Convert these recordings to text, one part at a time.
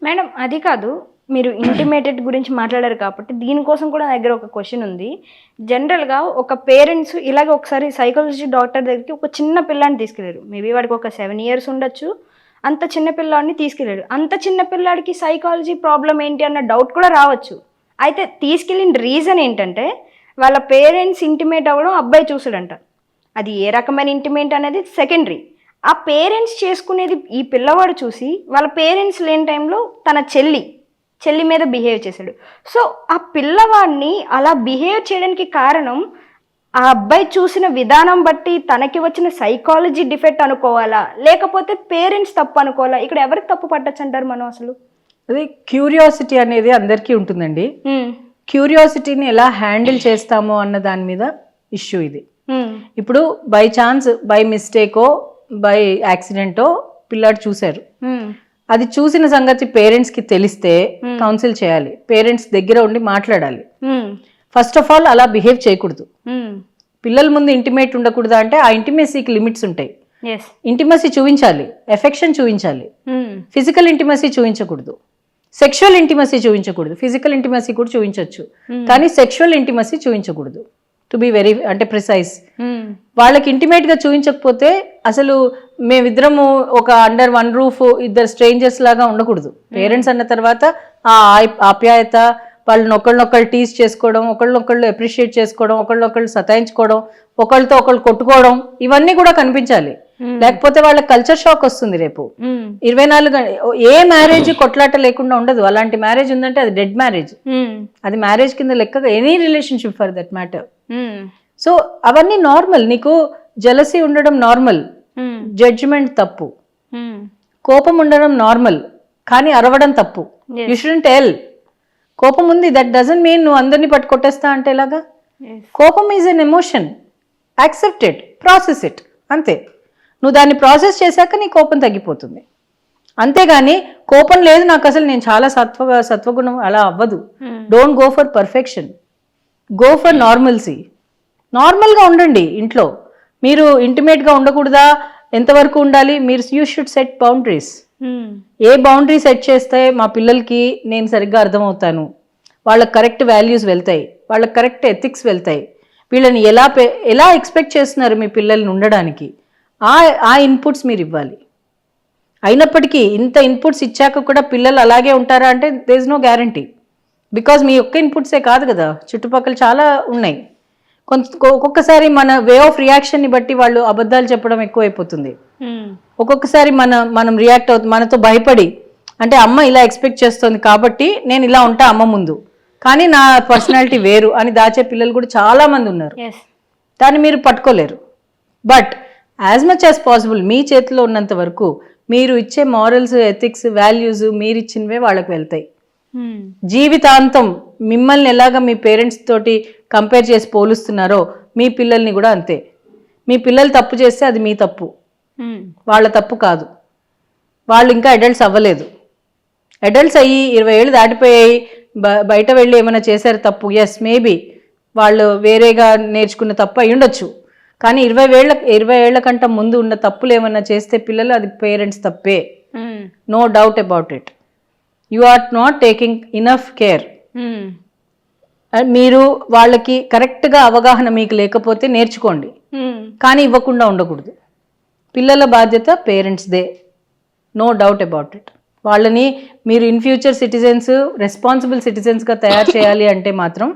Madam అది కాదు, మీరు ఇంటిమేటెడ్ గురించి మాట్లాడారు కాబట్టి దీనికోసం కూడా నా దగ్గర ఒక క్వశ్చన్ ఉంది. జనరల్గా ఒక పేరెంట్స్ ఇలాగ ఒకసారి సైకాలజీ డాక్టర్ దగ్గరికి ఒక చిన్న పిల్లాడిని తీసుకెళ్ళారు. మేబీ వాడికి ఒక 7 years ఉండొచ్చు. అంత చిన్న పిల్లాడిని తీసుకెళ్ళాడు. అంత చిన్న పిల్లాడికి సైకాలజీ ప్రాబ్లం ఏంటి అన్న డౌట్ కూడా రావచ్చు. అయితే తీసుకెళ్ళిన రీజన్ ఏంటంటే వాళ్ళ పేరెంట్స్ ఇంటిమేట్ అవ్వడం అబ్బాయి చూసాడంట. అది ఏ రకమైన ఇంటిమేట్ అనేది సెకండరీ. ఆ పేరెంట్స్ చేసుకునేది ఈ పిల్లవాడు చూసి వాళ్ళ పేరెంట్స్ లేని టైంలో తన చెల్లి మీద బిహేవ్ చేశాడు. సో ఆ పిల్లవాడిని అలా బిహేవ్ చేయడానికి కారణం ఆ అబ్బాయి చూసిన విధానం బట్టి తనకి వచ్చిన సైకాలజీ డిఫెక్ట్ అనుకోవాలా, లేకపోతే పేరెంట్స్ తప్పు అనుకోవాలా? ఇక్కడ ఎవరికి తప్పు పట్టచ్చు అంటారు మనం అసలు? అది క్యూరియాసిటీ అనేది అందరికీ ఉంటుందండి. క్యూరియాసిటీని ఎలా హ్యాండిల్ చేస్తామో అన్న దాని మీద ఇష్యూ ఇది. ఇప్పుడు బై ఛాన్స్, బై మిస్టేకో, బై యాక్సిడెంటో పిల్లాడు చూశారు. అది చూసిన సంగతి పేరెంట్స్ కి తెలిస్తే కౌన్సిల్ చేయాలి, పేరెంట్స్ దగ్గర ఉండి మాట్లాడాలి. ఫస్ట్ ఆఫ్ ఆల్ అలా బిహేవ్ చేయకూడదు. పిల్లల ముందు ఇంటిమేట్ ఉండకూడదా అంటే ఆ ఇంటిమేసీకి లిమిట్స్ ఉంటాయి. ఇంటిమసీ చూపించాలి, ఎఫెక్షన్ చూపించాలి, ఫిజికల్ ఇంటిమసీ చూపించకూడదు, సెక్షువల్ ఇంటిమసీ చూపించకూడదు. ఫిజికల్ ఇంటిమసీ కూడా చూపించవచ్చు కానీ సెక్షువల్ ఇంటిమసీ చూపించకూడదు. టు బి వెరీ అంటే ప్రిసైజ్. వాళ్ళకి ఇంటిమేట్ గా చూపించకపోతే అసలు మేమిద్దరము ఒక అండర్ వన్ రూఫ్, ఇద్దరు స్ట్రేంజర్స్ లాగా ఉండకూడదు. పేరెంట్స్ అన్న తర్వాత ఆ ఆప్యాయత, వాళ్ళని ఒకళ్ళనొకళ్ళు టీజ్ చేసుకోవడం, ఒకళ్ళనొకళ్ళు అప్రిషియేట్ చేసుకోవడం, ఒకళ్ళనొకళ్ళు సతాయించుకోవడం, ఒకళ్ళతో ఒకళ్ళు కొట్టుకోవడం, ఇవన్నీ కూడా కనిపించాలి. లేకపోతే వాళ్ళకి కల్చర్ షాక్ వస్తుంది రేపు. 24 ఏ మ్యారేజ్ కొట్లాట లేకుండా ఉండదు. అలాంటి మ్యారేజ్ ఉందంటే అది డెడ్ మ్యారేజ్. అది మ్యారేజ్ కింద లెక్కగా any relationship for that matter. So అవన్నీ నార్మల్. నీకు జెలసీ ఉండడం నార్మల్, జడ్జిమెంట్ తప్పు. కోపం ఉండడం నార్మల్ కానీ అరవడం తప్పు. You shouldn't tell. కోపం ఉంది, దట్ డజంట్ మీన్ నువ్వు అందరినీ పట్టుకొట్టేస్తా అంటే ఎలాగా? కోపం is an emotion, accept it, process it, అంతే. నువ్వు దాన్ని ప్రాసెస్ చేశాక నీ కోపం తగ్గిపోతుంది. అంతేగాని కోపం లేదు నాకు అసలు, నేను చాలా సత్వగుణం, అలా అవ్వదు. Don't go for perfection, go for normalcy. నార్మల్గా ఉండండి ఇంట్లో. మీరు ఇంటిమేట్గా ఉండకూడదా? ఎంతవరకు ఉండాలి? మీరు you should set boundaries. A boundary set చేస్తే మా పిల్లలకి నేను సరిగ్గా అర్థమవుతాను, వాళ్ళకి కరెక్ట్ వాల్యూస్ వెళ్తాయి, వాళ్ళకి కరెక్ట్ ఎథిక్స్ వెళ్తాయి, వీళ్ళని ఎలా ఎక్స్పెక్ట్ చేస్తున్నారు మీ పిల్లల్ని ఉండడానికి, ఆ ఇన్పుట్స్ మీరు ఇవ్వాలి. అయినప్పటికీ ఇంత ఇన్పుట్స్ ఇచ్చాక కూడా పిల్లలు అలాగే ఉంటారా అంటే there is no guarantee. Because మీ ఒక్క ఇన్పుట్సే కాదు కదా, చుట్టుపక్కల చాలా ఉన్నాయి. ఒక్కొక్కసారి మన వే ఆఫ్ రియాక్షన్ని బట్టి వాళ్ళు అబద్ధాలు చెప్పడం ఎక్కువైపోతుంది. ఒక్కొక్కసారి మనం రియాక్ట్ అవుతుంది మనతో భయపడి, అంటే అమ్మ ఇలా ఎక్స్పెక్ట్ చేస్తుంది కాబట్టి నేను ఇలా ఉంటా అమ్మ ముందు, కానీ నా పర్సనాలిటీ వేరు అని దాచే పిల్లలు కూడా చాలా మంది ఉన్నారు. దాన్ని మీరు పట్టుకోలేరు. But as much as possible మీ చేతిలో ఉన్నంత వరకు మీరు ఇచ్చే మారల్స్, ఎథిక్స్, వాల్యూస్ మీరు ఇచ్చినవే వాళ్ళకి వెళ్తాయి. జీవితాంతం మిమ్మల్ని ఎలాగ మీ పేరెంట్స్ తోటి కంపేర్ చేసి పోలుస్తున్నారో మీ పిల్లల్ని కూడా అంతే. మీ పిల్లలు తప్పు చేస్తే అది మీ తప్పు, వాళ్ళ తప్పు కాదు. వాళ్ళు ఇంకా అడల్ట్స్ అవ్వలేదు. అడల్ట్స్ అయ్యి 20 ఏళ్ళు దాటిపోయాయి, బయట వెళ్ళి ఏమైనా చేశారు తప్పు, ఎస్ మేబీ వాళ్ళు వేరేగా నేర్చుకున్న తప్పు అయి ఉండొచ్చు. కానీ 20 ఏళ్ల కంటే ముందు ఉన్న తప్పులు ఏమన్నా చేస్తే పిల్లలు, అది పేరెంట్స్ తప్పే, no doubt about it. You are not taking enough care. మీరు వాళ్ళకి కరెక్ట్గా అవగాహన మీకు లేకపోతే నేర్చుకోండి, కానీ ఇవ్వకుండా ఉండకూడదు. పిల్లల బాధ్యత పేరెంట్స్దే, నో డౌట్ అబౌట్ ఇట్. వాళ్ళని మీరు ఇన్ ఫ్యూచర్ సిటిజన్స్, రెస్పాన్సిబుల్ సిటిజన్స్గా తయారు చేయాలి అంటే మాత్రం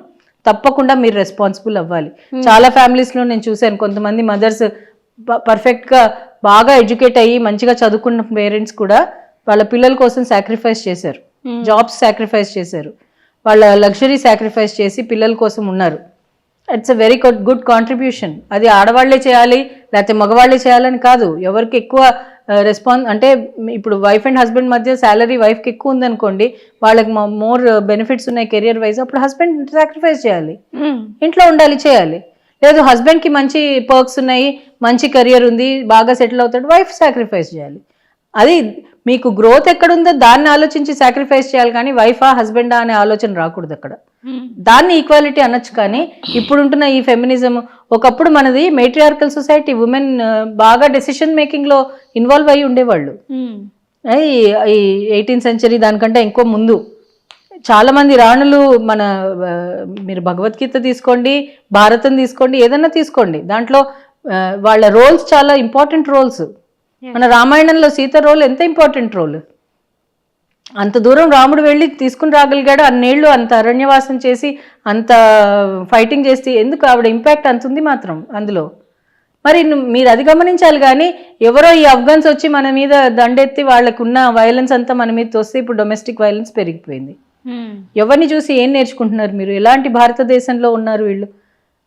తప్పకుండా మీరు రెస్పాన్సిబుల్ అవ్వాలి. చాలా ఫ్యామిలీస్లో నేను చూశాను, కొంతమంది మదర్స్ పర్ఫెక్ట్గా బాగా ఎడ్యుకేట్ అయ్యి మంచిగా చదువుకున్న పేరెంట్స్ కూడా వాళ్ళ పిల్లల కోసం సాక్రిఫైస్ చేశారు, జాబ్స్ సాక్రిఫైస్ చేశారు, వాళ్ళ లగ్జరీ సాక్రిఫైస్ చేసి పిల్లల కోసం ఉన్నారు. It's a very good contribution. అది ఆడవాళ్లే చేయాలి లేకపోతే మగవాళ్లే చేయాలని కాదు. ఎవరికి ఎక్కువ అంటే ఇప్పుడు వైఫ్ అండ్ హస్బెండ్ మధ్య శాలరీ వైఫ్కి ఎక్కువ ఉందనుకోండి, వాళ్ళకి మోర్ బెనిఫిట్స్ ఉన్నాయి కెరియర్ వైజ్, అప్పుడు హస్బెండ్ సాక్రిఫైస్ చేయాలి, ఇంట్లో ఉండాలి, చేయాలి. లేదు హస్బెండ్కి మంచి పర్క్స్ ఉన్నాయి, మంచి కెరియర్ ఉంది, బాగా సెటిల్ అవుతాడు, వైఫ్ సాక్రిఫైస్ చేయాలి. అది మీకు గ్రోత్ ఎక్కడుందో దాన్ని ఆలోచించి సాక్రిఫైస్ చేయాలి, కానీ వైఫా హస్బెండా అనే ఆలోచన రాకూడదు అక్కడ. దాన్ని ఈక్వాలిటీ అనొచ్చు. కానీ ఇప్పుడుంటున్న ఈ ఫెమినిజం, ఒకప్పుడు మనది మేట్రియార్కల్ సొసైటీ, ఉమెన్ బాగా డెసిషన్ మేకింగ్ లో ఇన్వాల్వ్ అయ్యి ఉండేవాళ్ళు. ఈ 18th సెంచరీ దానికంటే ఇంకో ముందు చాలా మంది రాణులు మన మీరు భగవద్గీత తీసుకోండి, భారతం తీసుకోండి, ఏదన్నా తీసుకోండి, దాంట్లో వాళ్ళ రోల్స్ చాలా ఇంపార్టెంట్ రోల్స్. మన రామాయణంలో సీత రోల్ ఎంత ఇంపార్టెంట్ రోల్. అంత దూరం రాముడు వెళ్ళి తీసుకుని రాగలిగాడు, అన్నేళ్ళు అంత అరణ్యవాసం చేసి అంత ఫైటింగ్ చేసి, ఎందుకు ఆవిడ ఇంపాక్ట్ అంత ఉంది మాత్రం అందులో. మరి మీరు అది గమనించాలి. కానీ ఎవరో ఈ అఫ్ఘన్స్ వచ్చి మన మీద దండెత్తి వాళ్ళకున్న వైలెన్స్ అంతా మన మీద తోస్తే ఇప్పుడు డొమెస్టిక్ వైలెన్స్ పెరిగిపోయింది. ఎవరిని చూసి ఏం నేర్చుకుంటున్నారు మీరు? ఎలాంటి భారతదేశంలో ఉన్నారు వీళ్ళు?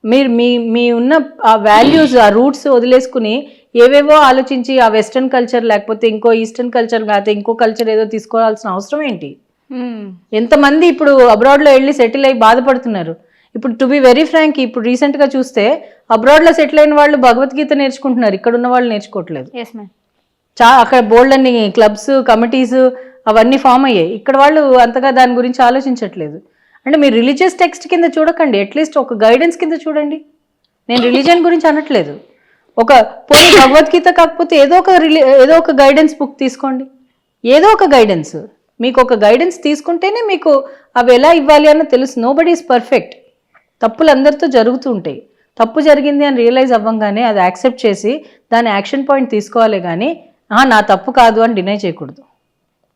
మీరు మీ ఉన్న ఆ వాల్యూస్, ఆ రూట్స్ వదిలేసుకుని ఏవేవో ఆలోచించి ఆ వెస్టర్న్ కల్చర్ లేకపోతే ఇంకో ఈస్టర్న్ కల్చర్ కాకపోతే ఇంకో కల్చర్ ఏదో తీసుకోవాల్సిన అవసరం ఏంటి? ఎంతమంది ఇప్పుడు అబ్రాడ్లో వెళ్ళి సెటిల్ అయ్యి బాధపడుతున్నారు. ఇప్పుడు టు బి వెరీ ఫ్రాంక్, ఇప్పుడు రీసెంట్గా చూస్తే అబ్రాడ్లో సెటిల్ అయిన వాళ్ళు భగవద్గీత నేర్చుకుంటున్నారు, ఇక్కడ ఉన్న వాళ్ళు నేర్చుకోవట్లేదు. అక్కడ బోల్డ్ అన్ని క్లబ్స్, కమిటీస్ అవన్నీ ఫామ్ అయ్యాయి. ఇక్కడ వాళ్ళు అంతగా దాని గురించి ఆలోచించట్లేదు. అంటే మీరు రిలీజియస్ టెక్స్ట్ కింద చూడకండి, అట్లీస్ట్ ఒక గైడెన్స్ కింద చూడండి. నేను రిలీజియన్ గురించి అనట్లేదు. ఒక పోనీ భగవద్గీత కాకపోతే ఏదో ఒక గైడెన్స్ బుక్ తీసుకోండి, ఏదో ఒక గైడెన్స్. మీకు ఒక గైడెన్స్ తీసుకుంటేనే మీకు అవి ఎలా ఇవ్వాలి అన్న తెలుసు. Nobody is perfect. తప్పులు అందరితో జరుగుతూ ఉంటాయి. తప్పు జరిగింది అని రియలైజ్ అవ్వగానే అది యాక్సెప్ట్ చేసి దాని యాక్షన్ పాయింట్ తీసుకోవాలి. కానీ నా తప్పు కాదు అని డినై చేయకూడదు.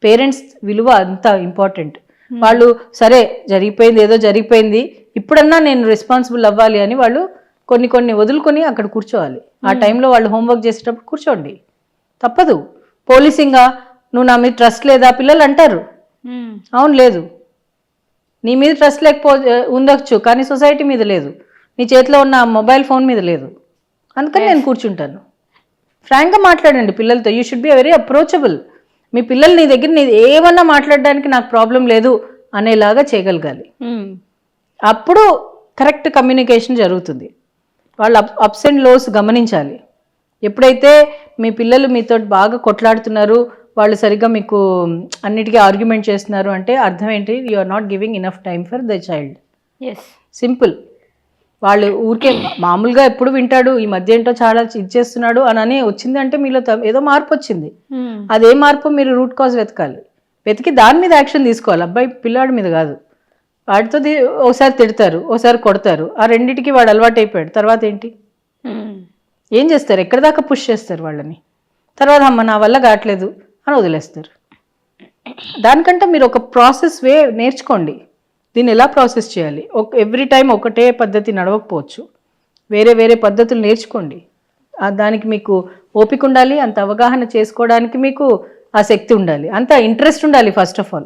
పేరెంట్స్ విలువ అంత ఇంపార్టెంట్. వాళ్ళు సరే జరిగిపోయింది, ఏదో జరిగిపోయింది, ఇప్పుడన్నా నేను రెస్పాన్సిబుల్ అవ్వాలి అని వాళ్ళు కొన్ని వదులుకొని అక్కడ కూర్చోవాలి. ఆ టైంలో వాళ్ళు హోంవర్క్ చేసేటప్పుడు కూర్చోండి, తప్పదు. పోలీసింగా నువ్వు నా మీద ట్రస్ట్ లేదా పిల్లలు అంటారు. అవును, లేదు. నీ మీద ట్రస్ట్ ఉండొచ్చు, కానీ సొసైటీ మీద లేదు. నీ చేతిలో ఉన్న మొబైల్ ఫోన్ మీద లేదు. అందుకని నేను కూర్చుంటాను. ఫ్రాంక్గా మాట్లాడండి పిల్లలతో. You should be very approachable. మీ పిల్లలు నీ దగ్గర ఏమన్నా మాట్లాడడానికి నాకు ప్రాబ్లం లేదు అనేలాగా చేయగలగాలి. అప్పుడు కరెక్ట్ కమ్యూనికేషన్ జరుగుతుంది. వాళ్ళు అప్స్ అండ్ లోస్ గమనించాలి. ఎప్పుడైతే మీ పిల్లలు మీతో బాగా కొట్లాడుతున్నారు, వాళ్ళు సరిగ్గా మీకు అన్నిటికీ ఆర్గ్యుమెంట్ చేస్తున్నారు అంటే అర్థం ఏంటి? You are not giving enough time for the child. Simple. వాళ్ళు ఊరికే మామూలుగా ఎప్పుడు వింటాడు, ఈ మధ్య ఏంటో చాలా చేస్తున్నాడు అని వచ్చింది అంటే మీలో ఏదో మార్పు వచ్చింది. అదే మార్పు మీరు రూట్ కాజ్ వెతికి దాని మీద యాక్షన్ తీసుకోవాలి. అబ్బాయి పిల్లాడి మీద కాదు. వాడితో ఒకసారి తిడతారు, ఒకసారి కొడతారు, ఆ రెండింటికి వాడు అలవాటు అయిపోయాడు. తర్వాత ఏంటి? ఏం చేస్తారు? ఎక్కడి దాకా పుష్ చేస్తారు వాళ్ళని. తర్వాత అమ్మ నా వల్ల కావట్లేదు అని వదిలేస్తారు. దానికంటే మీరు ఒక ప్రాసెస్ నేర్చుకోండి. దీన్ని ఎలా ప్రాసెస్ చేయాలి. ఎవ్రీ టైం ఒకటే పద్ధతి నడవకపోవచ్చు, వేరే పద్ధతులు నేర్చుకోండి. దానికి మీకు ఓపిక ఉండాలి, అంత అవగాహన చేసుకోవడానికి మీకు ఆ శక్తి ఉండాలి, అంత ఇంట్రెస్ట్ ఉండాలి. ఫస్ట్ ఆఫ్ ఆల్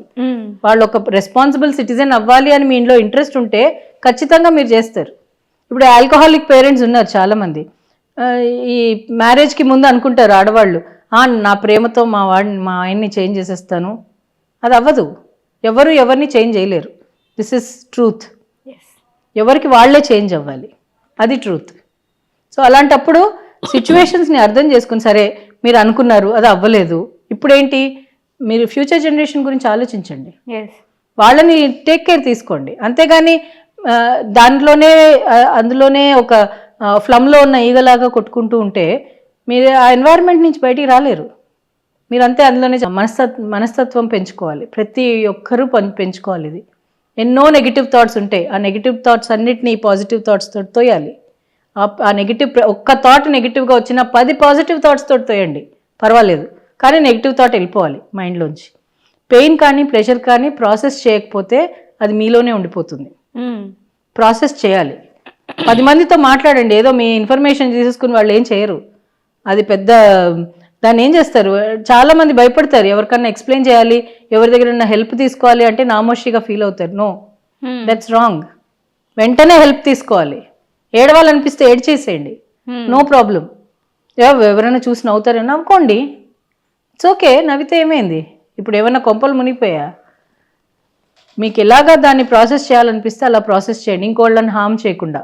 వాళ్ళు ఒక రెస్పాన్సిబుల్ సిటిజన్ అవ్వాలి అని మీ ఇంట్లో ఇంట్రెస్ట్ ఉంటే ఖచ్చితంగా మీరు చేస్తారు. ఇప్పుడు ఆల్కహాలిక్ పేరెంట్స్ ఉన్నారు చాలామంది. ఈ మ్యారేజ్కి ముందు అనుకుంటారు ఆడవాళ్ళు, నా ప్రేమతో మా ఆయన్ని చేంజ్ చేసేస్తాను. అది అవ్వదు. ఎవరిని చేంజ్ చేయలేరు. This is truth. ఎవరికి వాళ్ళే చేంజ్ అవ్వాలి, అది ట్రూత్. సో అలాంటప్పుడు సిచ్యువేషన్స్ని అర్థం చేసుకుని, సరే మీరు అనుకున్నారు అది అవ్వలేదు, ఇప్పుడేంటి? మీరు ఫ్యూచర్ జనరేషన్ గురించి ఆలోచించండి, వాళ్ళని టేక్ కేర్ తీసుకోండి. అంతేగాని అందులోనే ఒక ఫ్లమ్లో ఉన్న ఈగలాగా కొట్టుకుంటూ ఉంటే మీరు ఆ ఎన్వైరన్మెంట్ నుంచి బయటికి రాలేరు. మీరంతే అందులోనే మనస్తత్వం పెంచుకోవాలి. ప్రతి ఒక్కరూ పెంచుకోవాలి. ఇది ఎన్నో నెగిటివ్ థాట్స్ ఉంటాయి. ఆ నెగిటివ్ థాట్స్ అన్నిటినీ పాజిటివ్ థాట్స్ తోటి తోయాలి. ఆ నెగిటివ్ ఒక్క థాట్ నెగిటివ్గా వచ్చినా 10 పాజిటివ్ థాట్స్ తోటి తోయండి, పర్వాలేదు. కానీ నెగిటివ్ థాట్ వెళ్ళిపోవాలి మైండ్లోంచి. పెయిన్ కానీ ప్రెషర్ కానీ ప్రాసెస్ చేయకపోతే అది మీలోనే ఉండిపోతుంది. ప్రాసెస్ చేయాలి. 10 మందితో మాట్లాడండి. ఏదో మీ ఇన్ఫర్మేషన్ తీసేసుకుని వాళ్ళు ఏం చేయరు. అది పెద్ద దాన్ని ఏం చేస్తారు? చాలామంది భయపడతారు. ఎవరికన్నా ఎక్స్ప్లెయిన్ చేయాలి, ఎవరి దగ్గర హెల్ప్ తీసుకోవాలి అంటే నామోషిగా ఫీల్ అవుతారు. No, that's wrong. వెంటనే హెల్ప్ తీసుకోవాలి. ఏడవాలనిపిస్తే ఏడ్చేసేయండి, నో ప్రాబ్లం. ఎవరైనా చూసి నవ్వుతారని నవ్వుకోండి, ఇట్స్ ఓకే. నవ్వితే ఏమైంది? ఇప్పుడు ఏమైనా కొంపలు మునిగిపోయా? మీకు ఎలాగా దాన్ని ప్రాసెస్ చేయాలనిపిస్తే అలా ప్రాసెస్ చేయండి, ఇంకోళ్ళని హామ్ చేయకుండా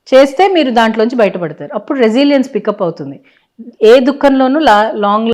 చేస్తే మీరు దాంట్లోంచి బయటపడతారు. అప్పుడు రెసిలియన్స్ పికప్ అవుతుంది. ఏ దుఃఖంలోనూ లాంగ్